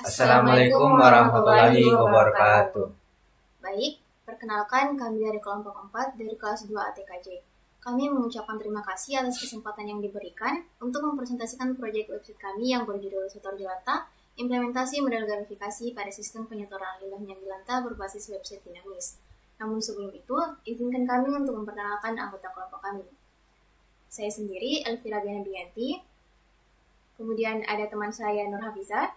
Assalamualaikum warahmatullahi wabarakatuh. Baik, perkenalkan kami dari kelompok 4 dari kelas 2 ATKJ. Kami mengucapkan terima kasih atas kesempatan yang diberikan untuk mempresentasikan proyek website kami yang berjudul Setor Jelanta, implementasi model gamifikasi pada sistem penyetoran limbah minyak jelanta berbasis website dinamis. Namun sebelum itu, izinkan kami untuk memperkenalkan anggota kelompok kami. Saya sendiri, Elvira Bianti, kemudian ada teman saya Nur Hafiza,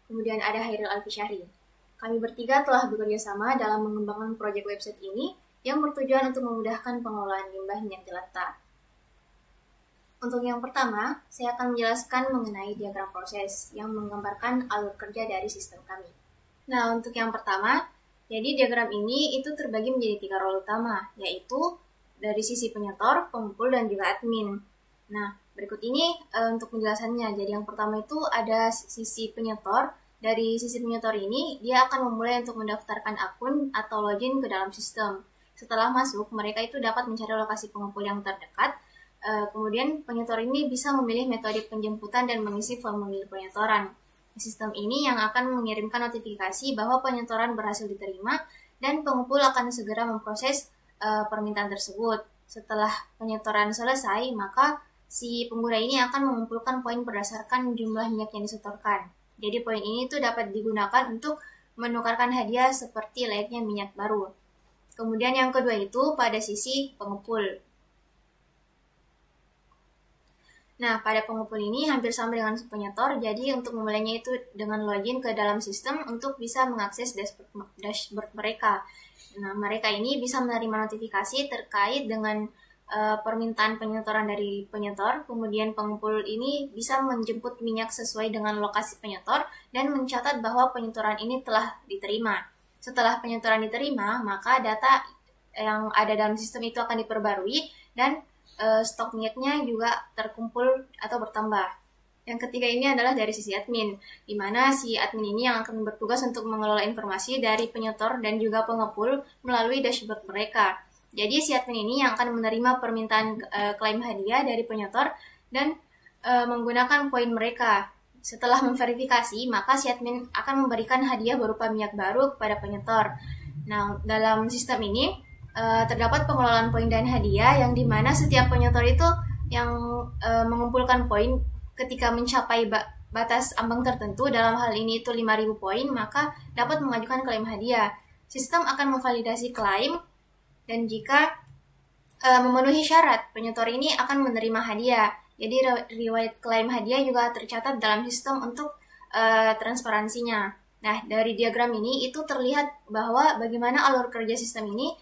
kemudian ada Hairil Alfisyahri. Kami bertiga telah bekerja sama dalam mengembangkan proyek website ini yang bertujuan untuk memudahkan pengelolaan limbah minyak jelanta. Untuk yang pertama, saya akan menjelaskan mengenai diagram proses yang menggambarkan alur kerja dari sistem kami. Nah, untuk yang pertama, jadi diagram ini itu terbagi menjadi 3 role utama, yaitu dari sisi penyetor, pengumpul, dan juga admin. Nah, berikut ini untuk penjelasannya. Jadi yang pertama itu ada sisi penyetor. Dari sisi penyetor ini, dia akan memulai untuk mendaftarkan akun atau login ke dalam sistem. Setelah masuk, mereka itu dapat mencari lokasi pengumpul yang terdekat. Kemudian penyetor ini bisa memilih metode penjemputan dan mengisi formulir penyetoran. Sistem ini yang akan mengirimkan notifikasi bahwa penyetoran berhasil diterima dan pengumpul akan segera memproses permintaan tersebut. Setelah penyetoran selesai, maka si pengguna ini akan mengumpulkan poin berdasarkan jumlah minyak yang disetorkan. Jadi poin ini tuh dapat digunakan untuk menukarkan hadiah seperti layaknya minyak baru. Kemudian yang kedua itu pada sisi pengumpul. Nah, pada pengumpul ini hampir sama dengan penyetor, jadi untuk memulainya itu dengan login ke dalam sistem untuk bisa mengakses dashboard mereka. Nah, mereka ini bisa menerima notifikasi terkait dengan permintaan penyetoran dari penyetor, kemudian pengumpul ini bisa menjemput minyak sesuai dengan lokasi penyetor dan mencatat bahwa penyetoran ini telah diterima. Setelah penyetoran diterima, maka data yang ada dalam sistem itu akan diperbarui dan stok minyaknya juga terkumpul atau bertambah. Yang ketiga ini adalah dari sisi admin, di mana si admin ini yang akan bertugas untuk mengelola informasi dari penyetor dan juga pengepul melalui dashboard mereka. Jadi si admin ini yang akan menerima permintaan klaim hadiah dari penyetor dan menggunakan poin mereka. Setelah memverifikasi, maka si admin akan memberikan hadiah berupa minyak baru kepada penyetor. Nah, dalam sistem ini terdapat pengelolaan poin dan hadiah yang dimana setiap penyetor itu yang mengumpulkan poin ketika mencapai batas ambang tertentu, dalam hal ini itu 5.000 poin, maka dapat mengajukan klaim hadiah. Sistem akan memvalidasi klaim dan jika memenuhi syarat, penyetor ini akan menerima hadiah. Jadi riwayat klaim hadiah juga tercatat dalam sistem untuk transparansinya. Nah, dari diagram ini itu terlihat bahwa bagaimana alur kerja sistem ini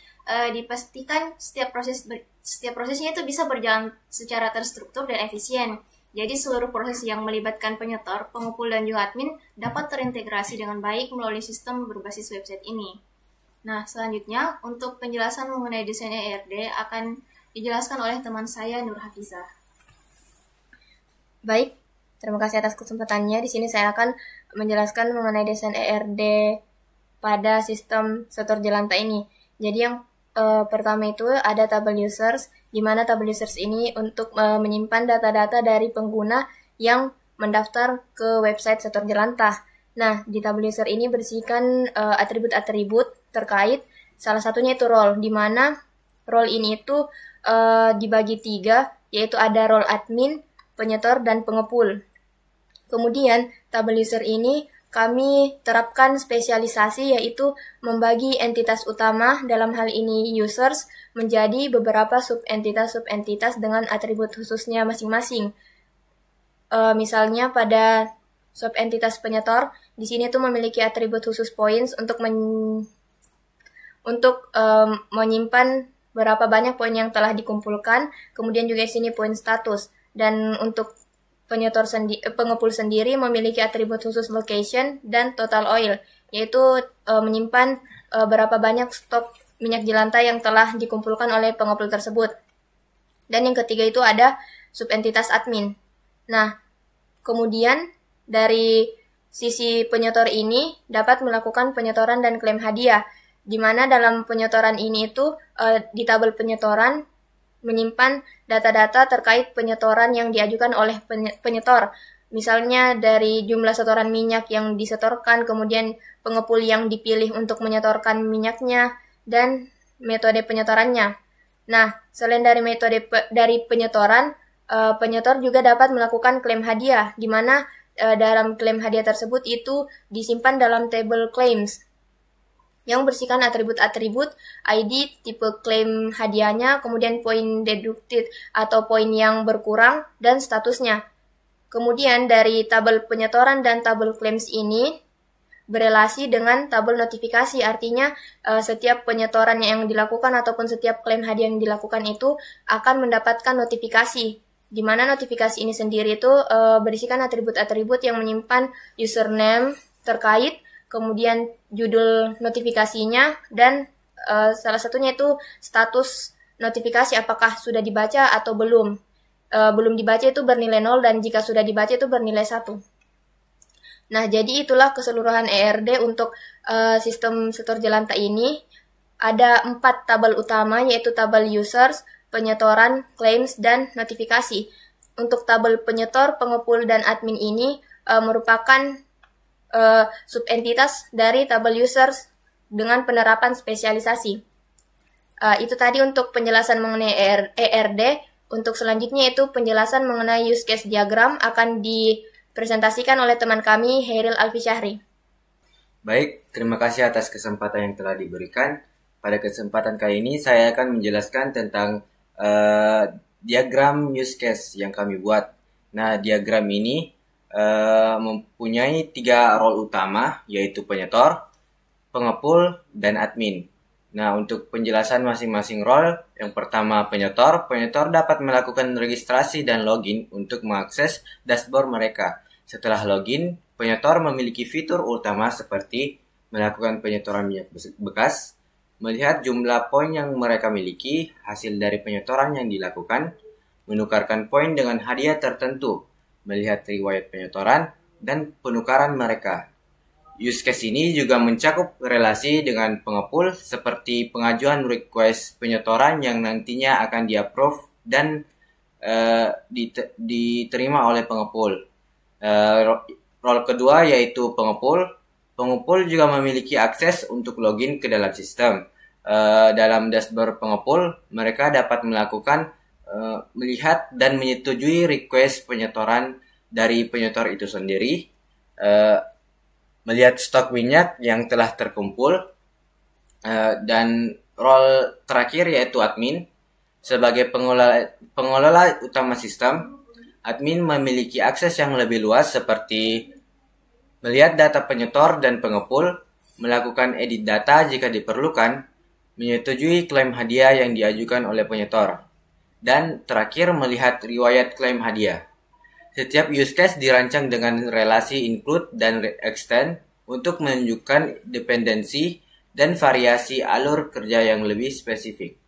dipastikan setiap prosesnya itu bisa berjalan secara terstruktur dan efisien. Jadi seluruh proses yang melibatkan penyetor, pengumpul, dan juga admin dapat terintegrasi dengan baik melalui sistem berbasis website ini. Nah, selanjutnya untuk penjelasan mengenai desain ERD akan dijelaskan oleh teman saya Nur Hafiza. Baik, terima kasih atas kesempatannya. Di sini saya akan menjelaskan mengenai desain ERD pada sistem setor jelanta ini. Jadi yang pertama itu ada tabel users, di mana tabel users ini untuk menyimpan data-data dari pengguna yang mendaftar ke website setor jelanta. Nah, di tabel user ini berisikan atribut-atribut terkait, salah satunya itu role, di mana role ini itu dibagi 3, yaitu ada role admin, penyetor, dan pengepul. Kemudian, tabel user ini kami terapkan spesialisasi, yaitu membagi entitas utama, dalam hal ini users, menjadi beberapa subentitas dengan atribut khususnya masing-masing. Misalnya pada subentitas penyetor, di sini tuh memiliki atribut khusus points untuk menyimpan berapa banyak poin yang telah dikumpulkan, kemudian juga di sini poin status. Dan untuk pengepul sendiri memiliki atribut khusus location dan total oil, yaitu menyimpan berapa banyak stok minyak jelanta yang telah dikumpulkan oleh pengepul tersebut. Dan yang ketiga itu ada subentitas admin. Nah, kemudian dari sisi penyetor ini dapat melakukan penyetoran dan klaim hadiah, di mana dalam penyetoran ini itu di tabel penyetoran menyimpan data-data terkait penyetoran yang diajukan oleh penyetor. Misalnya dari jumlah setoran minyak yang disetorkan, kemudian pengepul yang dipilih untuk menyetorkan minyaknya, dan metode penyetorannya. Nah, selain dari metode dari penyetoran, penyetor juga dapat melakukan klaim hadiah, di mana dalam klaim hadiah tersebut itu disimpan dalam table claims yang berisikan atribut-atribut, ID, tipe klaim hadiahnya, kemudian poin deducted atau poin yang berkurang, dan statusnya. Kemudian dari tabel penyetoran dan tabel claims ini berelasi dengan tabel notifikasi, artinya setiap penyetoran yang dilakukan ataupun setiap klaim hadiah yang dilakukan itu akan mendapatkan notifikasi, di mana notifikasi ini sendiri itu berisikan atribut-atribut yang menyimpan username terkait, kemudian judul notifikasinya, dan salah satunya itu status notifikasi apakah sudah dibaca atau belum. Belum dibaca itu bernilai 0 dan jika sudah dibaca itu bernilai 1. Nah, jadi itulah keseluruhan ERD untuk sistem setor jelantah ini. Ada 4 tabel utama, yaitu tabel users, penyetoran, claims, dan notifikasi. Untuk tabel penyetor, pengepul, dan admin ini merupakan subentitas dari tabel users dengan penerapan spesialisasi. Itu tadi untuk penjelasan mengenai ERD. Untuk selanjutnya itu penjelasan mengenai use case diagram akan dipresentasikan oleh teman kami, Hairil Alfisyahri. Baik, terima kasih atas kesempatan yang telah diberikan. Pada kesempatan kali ini saya akan menjelaskan tentang diagram use case yang kami buat. Nah, diagram ini mempunyai 3 role utama, yaitu penyetor, pengepul, dan admin. Nah, untuk penjelasan masing-masing role, yang pertama penyetor dapat melakukan registrasi dan login untuk mengakses dashboard mereka. Setelah login, penyetor memiliki fitur utama seperti melakukan penyetoran minyak bekas, melihat jumlah poin yang mereka miliki, hasil dari penyetoran yang dilakukan, menukarkan poin dengan hadiah tertentu, melihat riwayat penyetoran, dan penukaran mereka. Use case ini juga mencakup relasi dengan pengepul seperti pengajuan request penyetoran yang nantinya akan di-approve dan diterima oleh pengepul. Role kedua yaitu pengepul. Pengepul juga memiliki akses untuk login ke dalam sistem. Dalam dashboard pengepul, mereka dapat melakukan melihat dan menyetujui request penyetoran dari penyetor itu sendiri, melihat stok minyak yang telah terkumpul, dan role terakhir yaitu admin. Sebagai pengelola utama sistem, admin memiliki akses yang lebih luas seperti melihat data penyetor dan pengepul, melakukan edit data jika diperlukan, menyetujui klaim hadiah yang diajukan oleh penyetor, dan terakhir melihat riwayat klaim hadiah. Setiap use case dirancang dengan relasi include dan extend untuk menunjukkan dependensi dan variasi alur kerja yang lebih spesifik.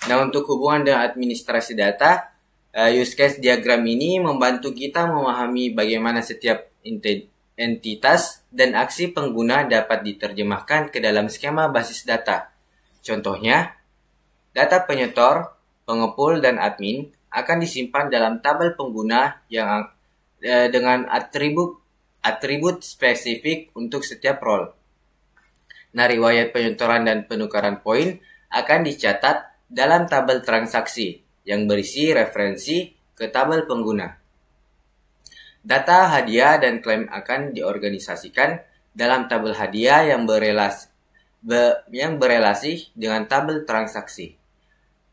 Nah, untuk hubungan dengan administrasi data, use case diagram ini membantu kita memahami bagaimana setiap entitas dan aksi pengguna dapat diterjemahkan ke dalam skema basis data. Contohnya, data penyetor, pengepul, dan admin akan disimpan dalam tabel pengguna yang dengan atribut spesifik untuk setiap role. Nah, riwayat penyetoran dan penukaran poin akan dicatat dalam tabel transaksi yang berisi referensi ke tabel pengguna. Data hadiah dan klaim akan diorganisasikan dalam tabel hadiah yang berelasi dengan tabel transaksi.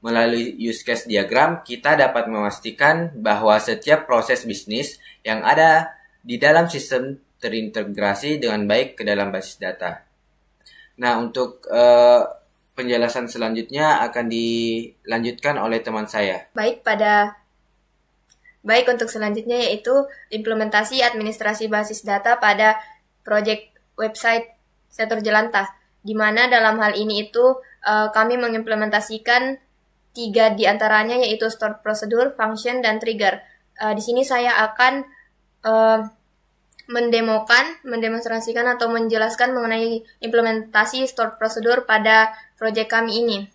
Melalui use case diagram, kita dapat memastikan bahwa setiap proses bisnis yang ada di dalam sistem terintegrasi dengan baik ke dalam basis data. Nah, untuk penjelasan selanjutnya akan dilanjutkan oleh teman saya. Baik, untuk selanjutnya yaitu implementasi administrasi basis data pada project website setor jelantah, di mana dalam hal ini itu kami mengimplementasikan 3 diantaranya yaitu stored procedure, function, dan trigger. Di sini saya akan mendemonstrasikan atau menjelaskan mengenai implementasi stored procedure pada proyek kami ini.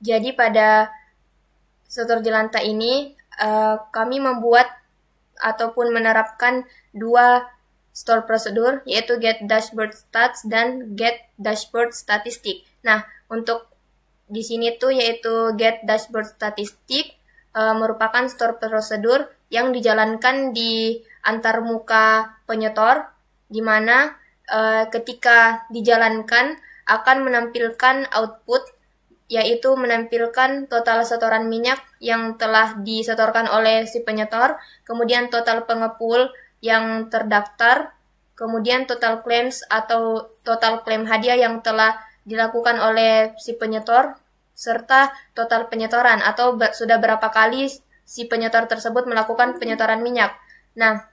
Jadi pada setor jelantah ini kami membuat ataupun menerapkan dua store prosedur, yaitu get dashboard stats dan get dashboard statistik. Nah, untuk di sini tuh yaitu get dashboard statistik merupakan store prosedur yang dijalankan di antarmuka penyetor, di mana ketika dijalankan akan menampilkan output, yaitu menampilkan total setoran minyak yang telah disetorkan oleh si penyetor, kemudian total pengepul yang terdaftar, kemudian total claims atau total klaim hadiah yang telah dilakukan oleh si penyetor, serta total penyetoran atau sudah berapa kali si penyetor tersebut melakukan penyetoran minyak. Nah,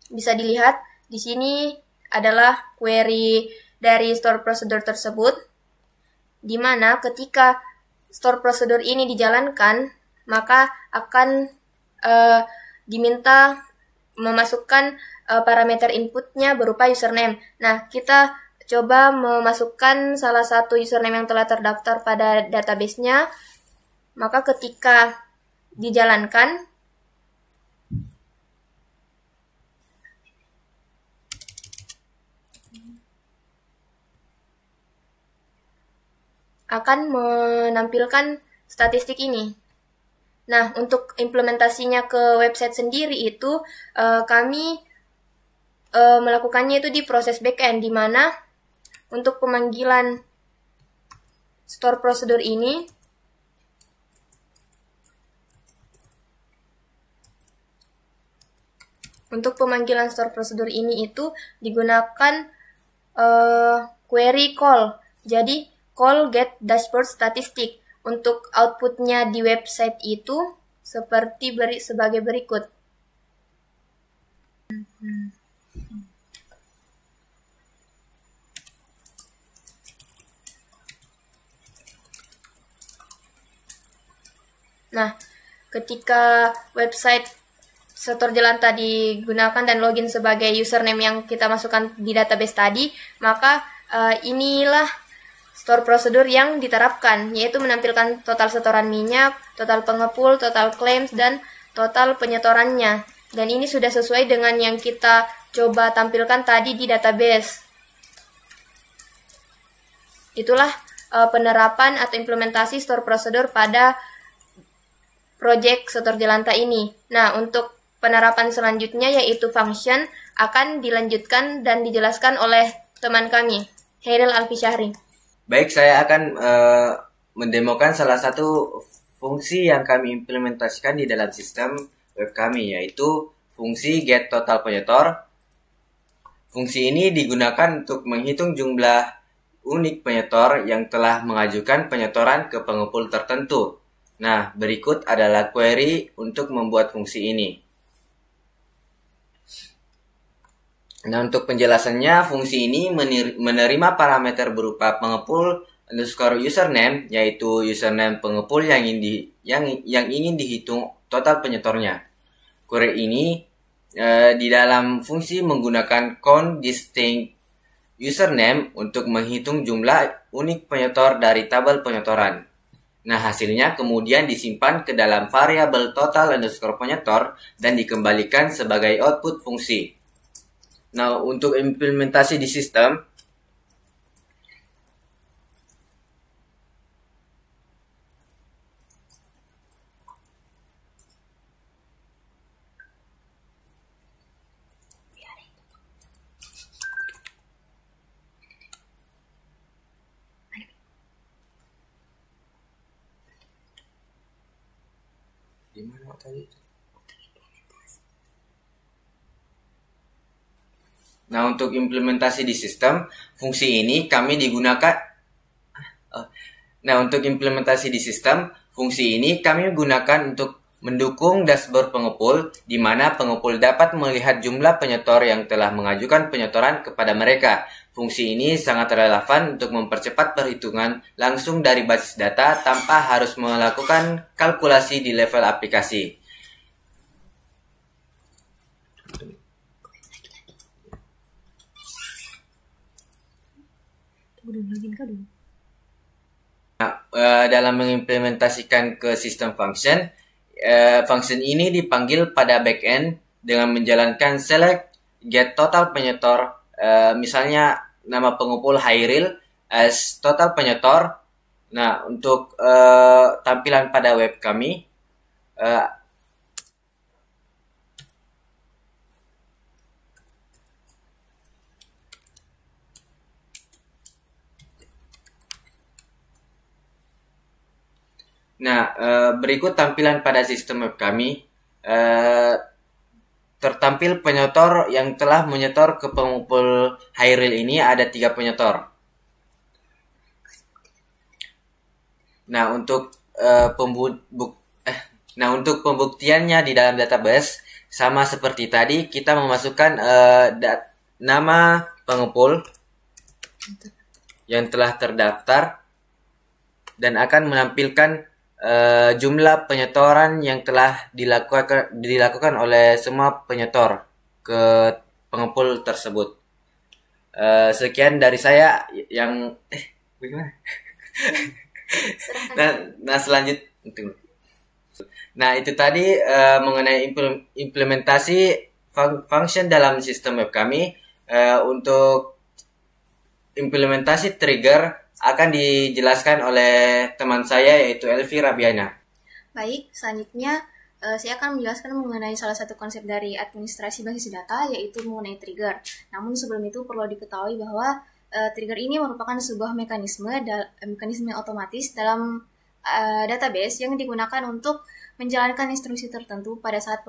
bisa dilihat di sini adalah query dari store prosedur tersebut, di mana ketika store prosedur ini dijalankan, maka akan diminta memasukkan parameter inputnya berupa username. Nah, kita coba memasukkan salah satu username yang telah terdaftar pada database-nya, maka ketika dijalankan, akan menampilkan statistik ini. Nah, untuk implementasinya ke website sendiri itu kami melakukannya itu di proses backend, di mana untuk pemanggilan store prosedur ini itu digunakan query call. Jadi call get dashboard statistik. Untuk outputnya di website itu sebagai berikut. Nah, ketika website setor jelantah digunakan dan login sebagai username yang kita masukkan di database tadi, maka inilah store prosedur yang diterapkan, yaitu menampilkan total setoran minyak, total pengepul, total claims, dan total penyetorannya. Dan ini sudah sesuai dengan yang kita coba tampilkan tadi di database. Itulah penerapan atau implementasi store prosedur pada project setor jelantah ini. Nah, untuk penerapan selanjutnya yaitu function akan dilanjutkan dan dijelaskan oleh teman kami, Hairil Alfisyahri. Baik, saya akan mendemokan salah satu fungsi yang kami implementasikan di dalam sistem web kami, yaitu fungsi get total penyetor. Fungsi ini digunakan untuk menghitung jumlah unik penyetor yang telah mengajukan penyetoran ke pengepul tertentu. Nah, berikut adalah query untuk membuat fungsi ini. Nah, untuk penjelasannya, fungsi ini menerima parameter berupa pengepul underscore username, yaitu username pengepul yang ingin dihitung total penyetornya. Query ini di dalam fungsi menggunakan count distinct username untuk menghitung jumlah unik penyetor dari tabel penyetoran. Nah, hasilnya kemudian disimpan ke dalam variabel total underscore penyetor dan dikembalikan sebagai output fungsi. Nah, untuk implementasi di sistem, di mana tadi? Nah, untuk implementasi di sistem, fungsi ini kami digunakan. Nah, untuk implementasi di sistem, fungsi ini kami gunakan untuk mendukung dashboard pengepul, di mana pengepul dapat melihat jumlah penyetor yang telah mengajukan penyetoran kepada mereka. Fungsi ini sangat relevan untuk mempercepat perhitungan langsung dari basis data tanpa harus melakukan kalkulasi di level aplikasi. Dalam mengimplementasikan ke sistem function, function ini dipanggil pada backend dengan menjalankan select get total penyetor, misalnya nama pengumpul Hairil as total penyetor. Nah, untuk tampilan pada web kami, berikut tampilan pada sistem web kami. Tertampil penyetor yang telah menyetor ke pengumpul Hairil ini ada 3 penyetor. Nah, untuk untuk pembuktiannya di dalam database sama seperti tadi, kita memasukkan nama pengumpul yang telah terdaftar dan akan menampilkan jumlah penyetoran yang telah dilakukan oleh semua penyetor ke pengumpul tersebut. Sekian dari saya yang bagaimana? Nah, itu tadi mengenai implementasi function dalam sistem web kami. Untuk implementasi trigger akan dijelaskan oleh teman saya, yaitu Elvi Rabiana. Baik, selanjutnya saya akan menjelaskan mengenai salah satu konsep dari administrasi basis data, yaitu mengenai trigger. Namun sebelum itu perlu diketahui bahwa trigger ini merupakan sebuah mekanisme otomatis dalam database yang digunakan untuk menjalankan instruksi tertentu pada saat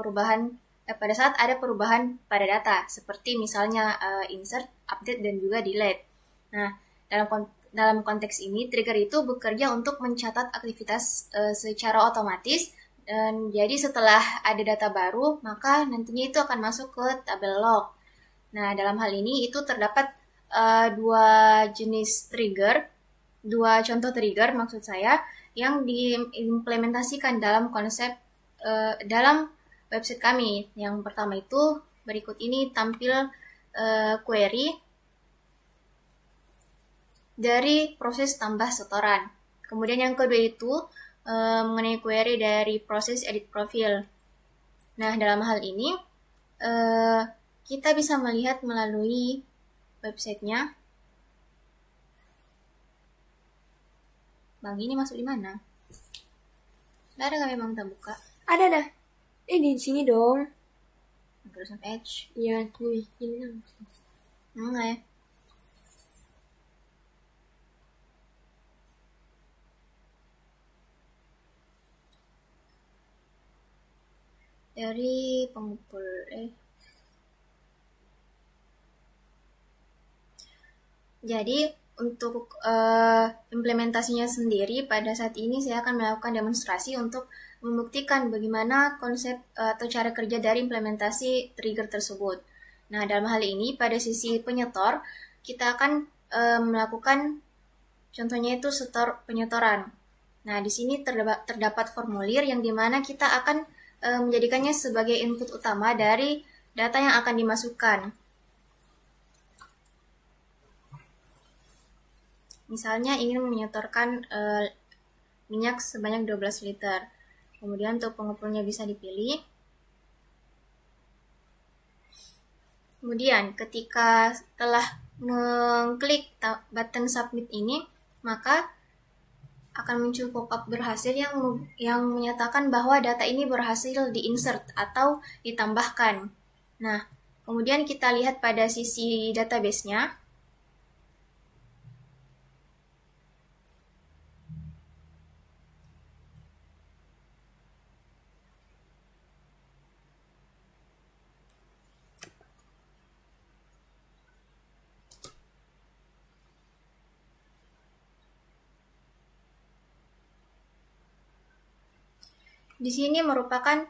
ada perubahan pada data, seperti misalnya insert, update, dan juga delete. Nah, dalam konteks ini, trigger itu bekerja untuk mencatat aktivitas secara otomatis, dan jadi setelah ada data baru, maka nantinya itu akan masuk ke tabel log. Nah, dalam hal ini itu terdapat dua contoh trigger maksud saya, yang diimplementasikan dalam konsep dalam website kami. Yang pertama itu berikut ini tampil query dari proses tambah setoran. Kemudian yang kedua itu mengenai query dari proses edit profil. Nah, dalam hal ini kita bisa melihat melalui websitenya. Bang, ini masuk di mana? Nggak ada nggak memang kita buka? Ada. Di sini dong. Microsoft Edge. Iya, nih. Ini Enggak ya? Dari pengumpul Jadi untuk implementasinya sendiri pada saat ini saya akan melakukan demonstrasi untuk membuktikan bagaimana konsep atau cara kerja dari implementasi trigger tersebut. Nah, dalam hal ini pada sisi penyetor kita akan melakukan contohnya itu setor penyetoran. Nah, di sini terdapat formulir yang dimana kita akan menjadikannya sebagai input utama dari data yang akan dimasukkan. Misalnya ingin menyetorkan minyak sebanyak 12 liter. Kemudian untuk pengumpulnya bisa dipilih. Kemudian ketika telah mengklik button submit ini, maka akan muncul pop-up berhasil yang menyatakan bahwa data ini berhasil di-insert atau ditambahkan. Nah, kemudian kita lihat pada sisi database-nya. Di sini merupakan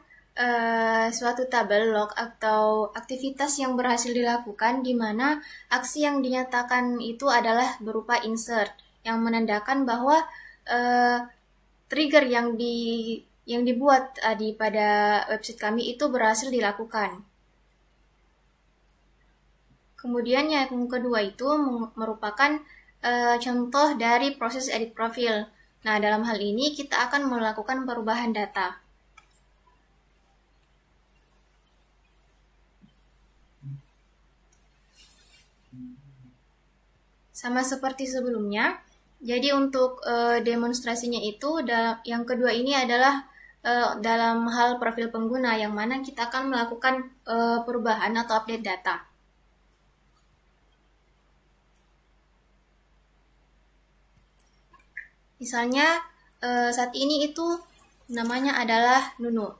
suatu tabel log atau aktivitas yang berhasil dilakukan, di mana aksi yang dinyatakan itu adalah berupa insert, yang menandakan bahwa trigger yang dibuat pada website kami itu berhasil dilakukan. Kemudian yang kedua itu merupakan contoh dari proses edit profil. Nah, dalam hal ini kita akan melakukan perubahan data. Sama seperti sebelumnya, jadi untuk demonstrasinya itu, yang kedua ini adalah dalam hal profil pengguna, yang mana kita akan melakukan perubahan atau update data. Misalnya saat ini itu namanya adalah Nunu,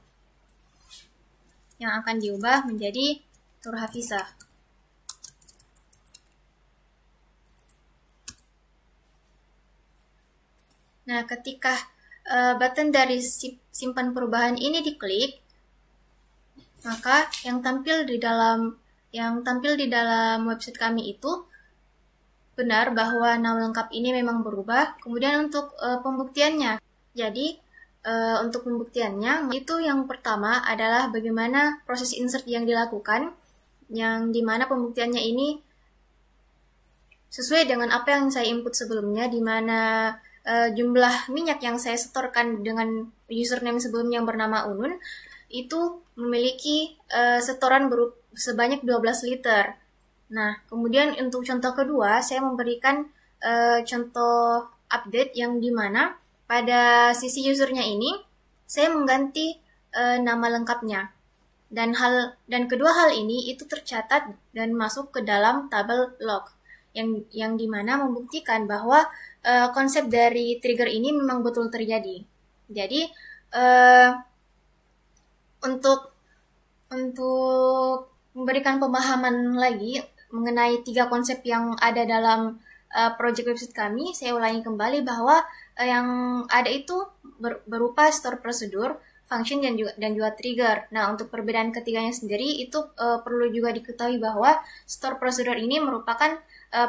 yang akan diubah menjadi Nur Hafizah. Nah, ketika button dari simpan perubahan ini diklik, maka yang tampil di dalam website kami itu benar bahwa nama lengkap ini memang berubah. Kemudian untuk pembuktiannya, jadi untuk pembuktiannya itu yang pertama adalah bagaimana proses insert yang dilakukan, yang dimana pembuktiannya ini sesuai dengan apa yang saya input sebelumnya, di mana jumlah minyak yang saya setorkan dengan username sebelumnya yang bernama Unun itu memiliki setoran sebanyak 12 liter. Nah, kemudian untuk contoh kedua, saya memberikan contoh update yang dimana pada sisi usernya ini saya mengganti nama lengkapnya. Dan kedua hal ini itu tercatat dan masuk ke dalam tabel log yang dimana membuktikan bahwa konsep dari trigger ini memang betul terjadi. Jadi untuk memberikan pemahaman lagi mengenai 3 konsep yang ada dalam project website kami, saya ulangi kembali bahwa yang ada itu berupa store prosedur, function, dan juga trigger. Nah, untuk perbedaan ketiganya sendiri itu perlu juga diketahui bahwa store prosedur ini merupakan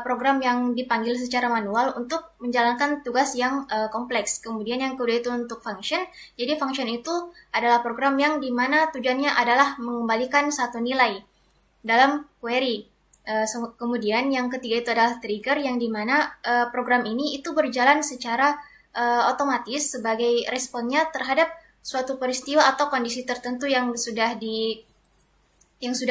program yang dipanggil secara manual untuk menjalankan tugas yang kompleks. Kemudian yang kedua itu untuk function. Jadi function itu adalah program yang dimana tujuannya adalah mengembalikan satu nilai dalam query. Kemudian yang ketiga itu adalah trigger, yang dimana program ini itu berjalan secara otomatis sebagai responnya terhadap suatu peristiwa atau kondisi tertentu yang sudah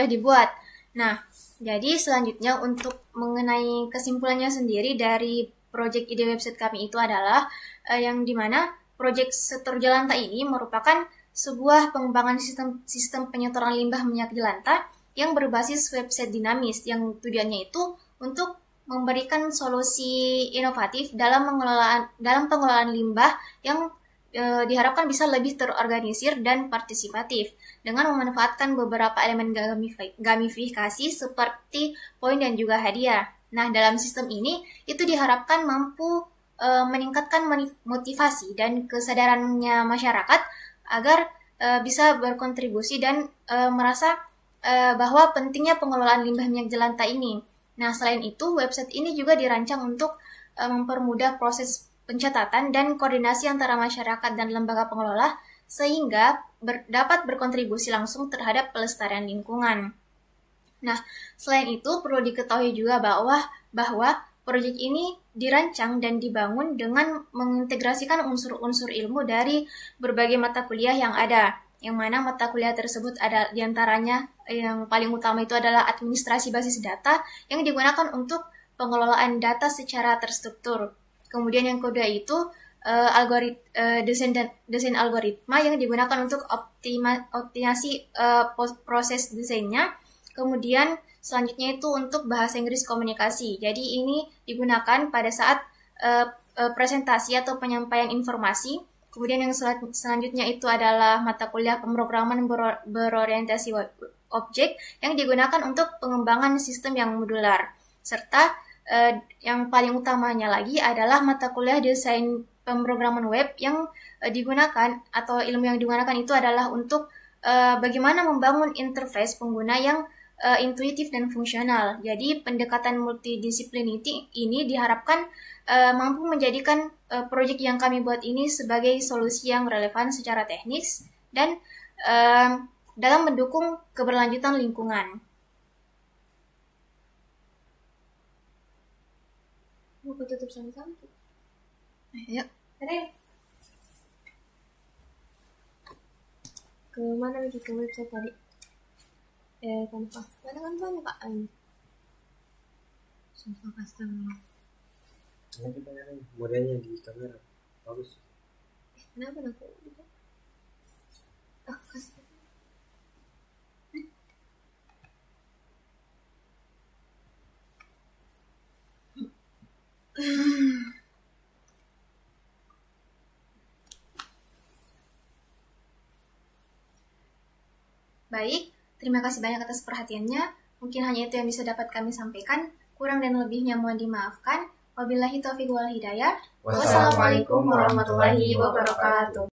dibuat. Nah, jadi selanjutnya untuk mengenai kesimpulannya sendiri dari project ide website kami itu adalah yang dimana project setor jelantah ini merupakan sebuah pengembangan sistem penyetoran limbah minyak jelantah yang berbasis website dinamis, yang tujuannya itu untuk memberikan solusi inovatif dalam pengelolaan limbah yang diharapkan bisa lebih terorganisir dan partisipatif dengan memanfaatkan beberapa elemen gamifikasi seperti poin dan juga hadiah. Nah, dalam sistem ini itu diharapkan mampu meningkatkan motivasi dan kesadarannya masyarakat agar bisa berkontribusi dan merasa bahwa pentingnya pengelolaan limbah minyak jelantah ini. Nah, selain itu, website ini juga dirancang untuk mempermudah proses pencatatan dan koordinasi antara masyarakat dan lembaga pengelola sehingga dapat berkontribusi langsung terhadap pelestarian lingkungan. Nah, selain itu perlu diketahui juga bahwa proyek ini dirancang dan dibangun dengan mengintegrasikan unsur-unsur ilmu dari berbagai mata kuliah yang ada, yang mana mata kuliah tersebut ada diantaranya yang paling utama itu adalah administrasi basis data yang digunakan untuk pengelolaan data secara terstruktur. Kemudian yang kedua itu desain algoritma yang digunakan untuk optimasi proses desainnya. Kemudian selanjutnya itu untuk bahasa Inggris komunikasi. Jadi ini digunakan pada saat presentasi atau penyampaian informasi. Kemudian yang selanjutnya itu adalah mata kuliah pemrograman berorientasi objek yang digunakan untuk pengembangan sistem yang modular. Serta yang paling utamanya lagi adalah mata kuliah desain pemrograman web yang digunakan atau ilmu yang digunakan itu adalah untuk bagaimana membangun interface pengguna yang intuitif dan fungsional. Jadi pendekatan multidisiplin ini diharapkan mampu menjadikan proyek yang kami buat ini sebagai solusi yang relevan secara teknis dan dalam mendukung keberlanjutan lingkungan. Mau tutup sama-sama? Ayo. Ke mana lagi, ke website tadi? Tanpa. Mana kan banyak Kak? Sumpah customer. Ini gimana nih modelnya di kamera? Bagus. Kenapa aku gitu? Kasih. Baik, terima kasih banyak atas perhatiannya. Mungkin hanya itu yang bisa dapat kami sampaikan. Kurang dan lebihnya mohon dimaafkan. Wabillahi taufiq wal hidayah. Wassalamualaikum warahmatullahi wabarakatuh.